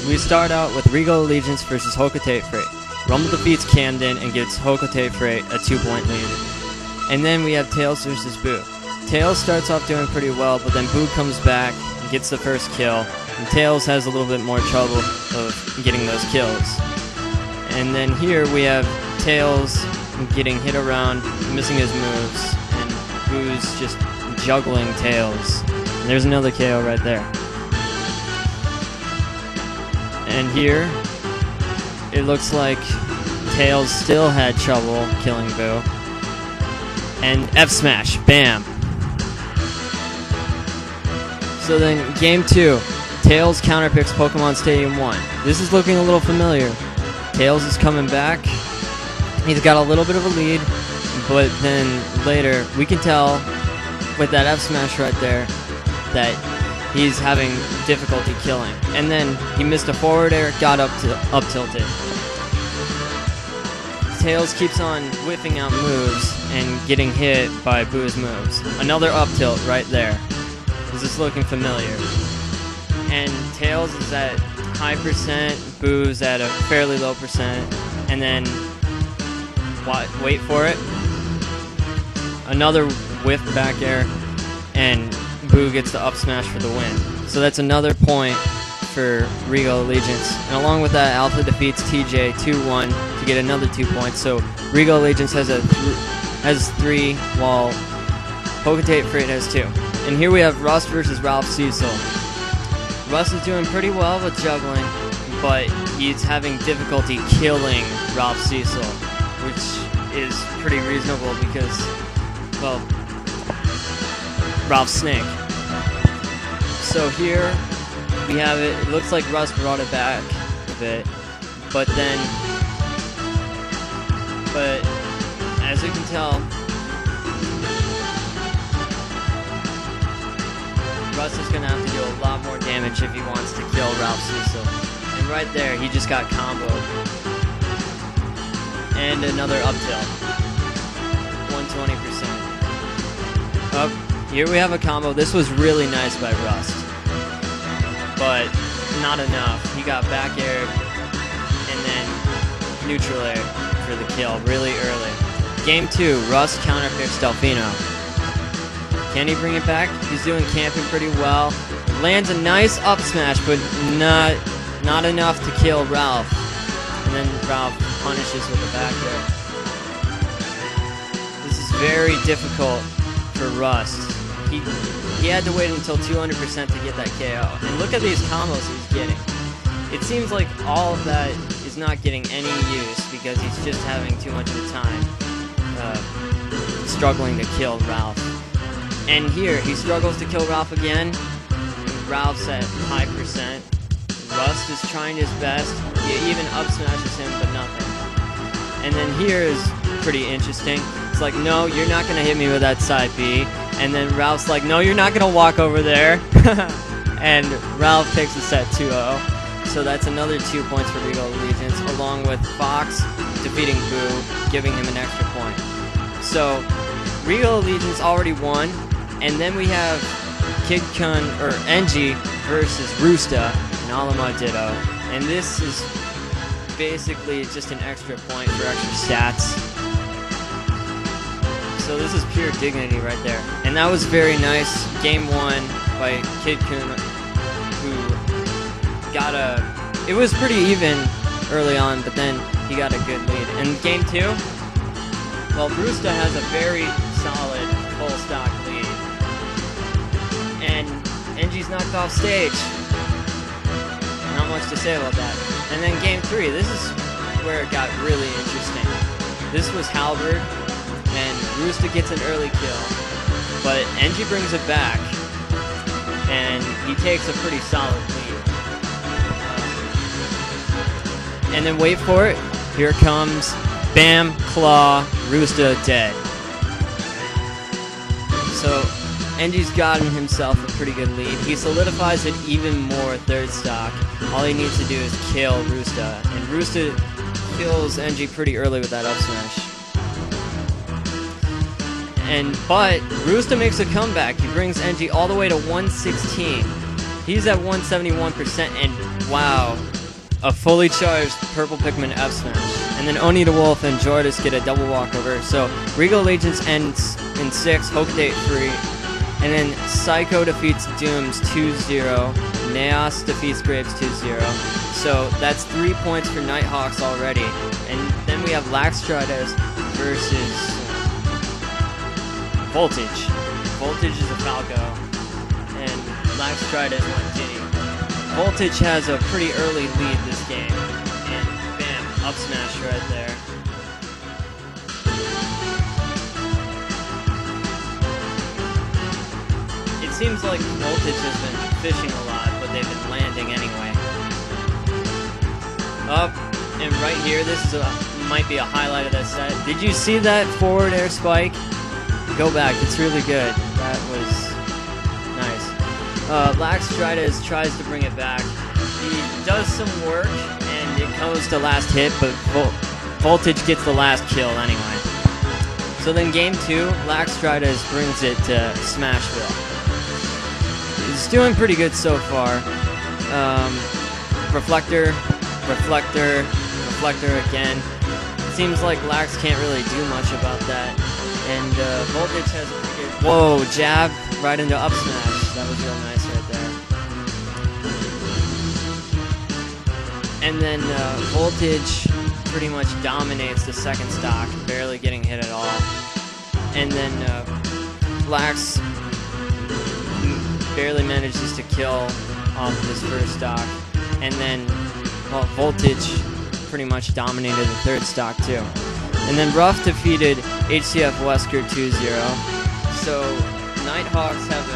we start out with Regal Allegiance versus Hocotate Freight. Rumble defeats Camden and gives Hocotate Freight a 2-point lead. And then we have Tails versus Boo. Tails starts off doing pretty well, but then Boo comes back and gets the first kill. And Tails has a little bit more trouble of getting those kills. And then here we have Tails getting hit around, missing his moves, and Boo's just juggling Tails. And there's another KO right there. And here, it looks like Tails still had trouble killing Boo. And F smash, bam. So then game 2, Tails counterpicks Pokemon Stadium 1. This is looking a little familiar. Tails is coming back. He's got a little bit of a lead, but then later we can tell with that F smash right there that he's having difficulty killing. And then he missed a forward air, got up tilted. Tails keeps on whiffing out moves and getting hit by Boo's moves. Another up tilt right there. Is this looking familiar? And Tails is at high percent, Boo's at a fairly low percent, and then wait for it. Another whiff back air, and Boo gets the up smash for the win. So that's another point for Regal Allegiance. And along with that, Alpha defeats TJ 2-1 to get another 2 points. So Regal Allegiance has 3, while Hocotate Freight has 2. And here we have Russ versus Ralph Cecil. Russ is doing pretty well with juggling, but he's having difficulty killing Ralph Cecil, which is pretty reasonable because, well, Ralph's Snake. So here we have it. It looks like Russ brought it back a bit, but as you can tell, Russ is going to have to do a lot more damage if he wants to kill Ralph Cecil. And right there, he just got comboed. And another up tilt. 120%. Up. Here we have a combo. This was really nice by Rust. But not enough. He got back aired and then neutral air for the kill really early. Game 2, Rust counterpicks Delfino. Can he bring it back? He's doing camping pretty well. Lands a nice up smash, but not enough to kill Ralph. And then Ralph punishes with a back air. This is very difficult for Rust. He had to wait until 200% to get that KO. And look at these combos he's getting. It seems like all of that is not getting any use because he's just having too much of the time struggling to kill Ralph. And here, he struggles to kill Ralph again. Ralph's at high percent. Rust is trying his best. He even up smashes him, but nothing. And then here is pretty interesting. It's like, no, you're not going to hit me with that side B. And then Ralph's like, no, you're not going to walk over there. And Ralph takes the set 2-0. So that's another 2 points for Regal Allegiance, along with Fox defeating Boo, giving him an extra point. So Regal Allegiance already won. And then we have Angie versus Roosta and Alamo Ditto. And this is basically just an extra point for extra stats. So this is pure dignity right there. And that was very nice. Game 1 by Kid Kun, who got it was pretty even early on, but then he got a good lead. And game 2, well, Roosta has a very solid full stock lead. And Angie's knocked off stage. Not much to say about that. And then game 3, this is where it got really interesting. This was Halberd, and Roosta gets an early kill, but Angie brings it back, and he takes a pretty solid lead. And then wait for it, here comes Bam, Claw, Roosta dead. So Angie's gotten himself a pretty good lead. He solidifies it even more third stock. All he needs to do is kill Roosta. And Roosta kills Angie pretty early with that up smash. But Roosta makes a comeback. He brings Angie all the way to 116. He's at 171%, and wow, a fully charged purple Pikmin F smash. And then Onita Wolf and Jordis get a double walkover. So Regal Allegiance ends in 6, Hokate 3. And then Psycho defeats Dooms 2-0. Naos defeats Graves 2-0. So that's 3 points for Nighthawks already. And then we have Laxtrides versus Voltage. Voltage is a Falco, and Laxtrides went Diddy. Voltage has a pretty early lead this game, and bam, up smash right there. It seems like Voltage has been fishing a lot, but they've been landing anyway. Up, and right here, this is might be a highlight of that set. Did you see that forward air spike? Go back, it's really good. That was nice. Laxtrides tries to bring it back. He does some work, and it goes to last hit, but Voltage gets the last kill anyway. So then game 2, Laxtrides brings it to Smashville. He's doing pretty good so far. Reflector, Reflector, Reflector again. Seems like Lax can't really do much about that. And Voltage has a pretty good... Whoa, jab right into up smash. That was real nice right there. And then Voltage pretty much dominates the second stock, barely getting hit at all. And then Lax barely manages to kill off this first stock. And then, well, Voltage pretty much dominated the third stock too. And then Ruff defeated HCF Wesker 2-0. So Nighthawks have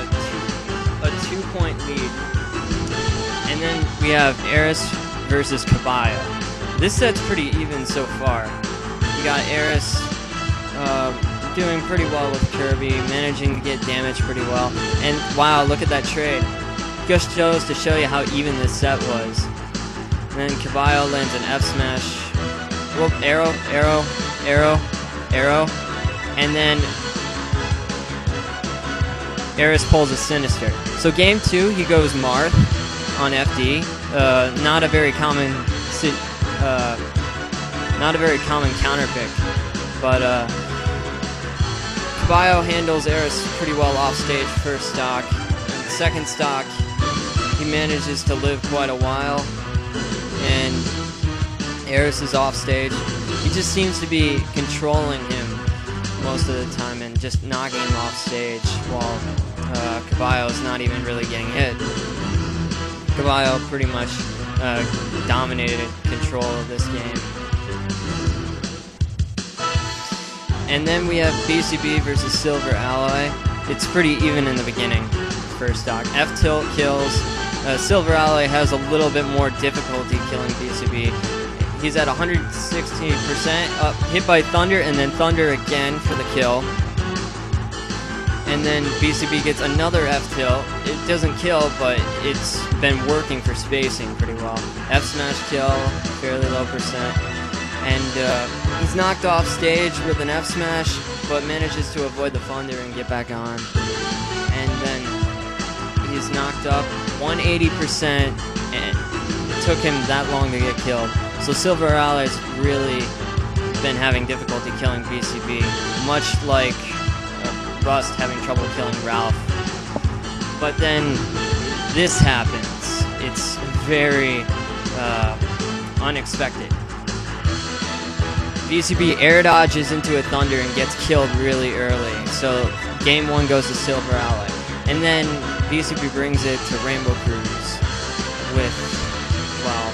a 2-point lead. And then we have Erez versus Caballo. This set's pretty even so far. You got Erez doing pretty well with Kirby, managing to get damage pretty well. And wow, look at that trade. Just goes to show you how even this set was. And then Caballo lands an F smash. Whoop, arrow, arrow, arrow, arrow. And then Erez pulls a Sinister. So game 2, he goes Marth on FD. Not a very common counter pick, but Caballo handles Erez pretty well off stage first stock. And second stock, he manages to live quite a while, and Erez is off stage. He just seems to be controlling him most of the time and just knocking him off stage while Caballo is not even really getting hit. Caballo pretty much dominated control of this game. And then we have BCB versus Silver Alloy. It's pretty even in the beginning, first stock. F-tilt kills. Silver Alloy has a little bit more difficulty killing BCB. He's at 116%, hit by Thunder, and then Thunder again for the kill. And then BCB gets another F-tilt. It doesn't kill, but it's been working for spacing pretty well. F-smash kill, fairly low percent. And he's knocked off stage with an F-smash, but manages to avoid the Thunder and get back on. And then he's knocked up 180%, and it took him that long to get killed. So Silver Alloy's really been having difficulty killing BCB, much like Rust having trouble killing Ralph. But then this happens. It's very unexpected. BCB air dodges into a Thunder and gets killed really early. So game 1 goes to Silver Alloy. And then BCB brings it to Rainbow Cruise with, well,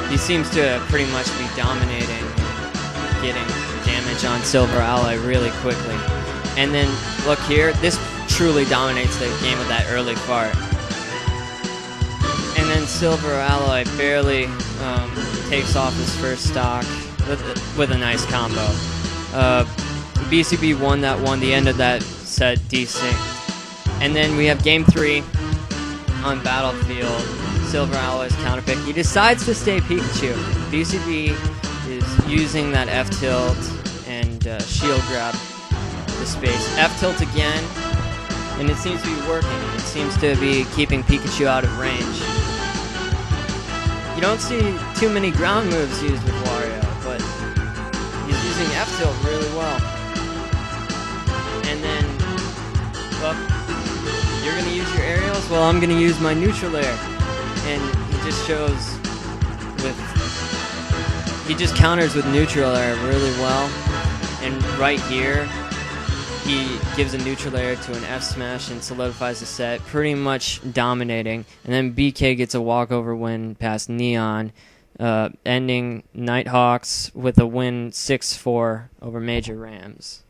he seems to pretty much be dominating, getting damage on Silver Alloy really quickly. And then, look here, this truly dominates the game with that early fart. And then Silver Alloy barely takes off his first stock with a nice combo. BCB won that one, the end of that set decent. And then we have game 3 on Battlefield. Silver Alloy's counterpick. He decides to stay Pikachu. BCB is using that F-tilt and shield grab to space. F-tilt again, and it seems to be working. It seems to be keeping Pikachu out of range. You don't see too many ground moves used with Wario, but he's using F-tilt really well. And then, well, you're going to use your aerials, well, I'm going to use my neutral air. And he just shows he just counters with neutral air really well. And right here, he gives a neutral air to an F smash and solidifies the set, pretty much dominating. And then BK gets a walkover win past Neon, ending Nighthawks with a win 6-4 over Major Rams.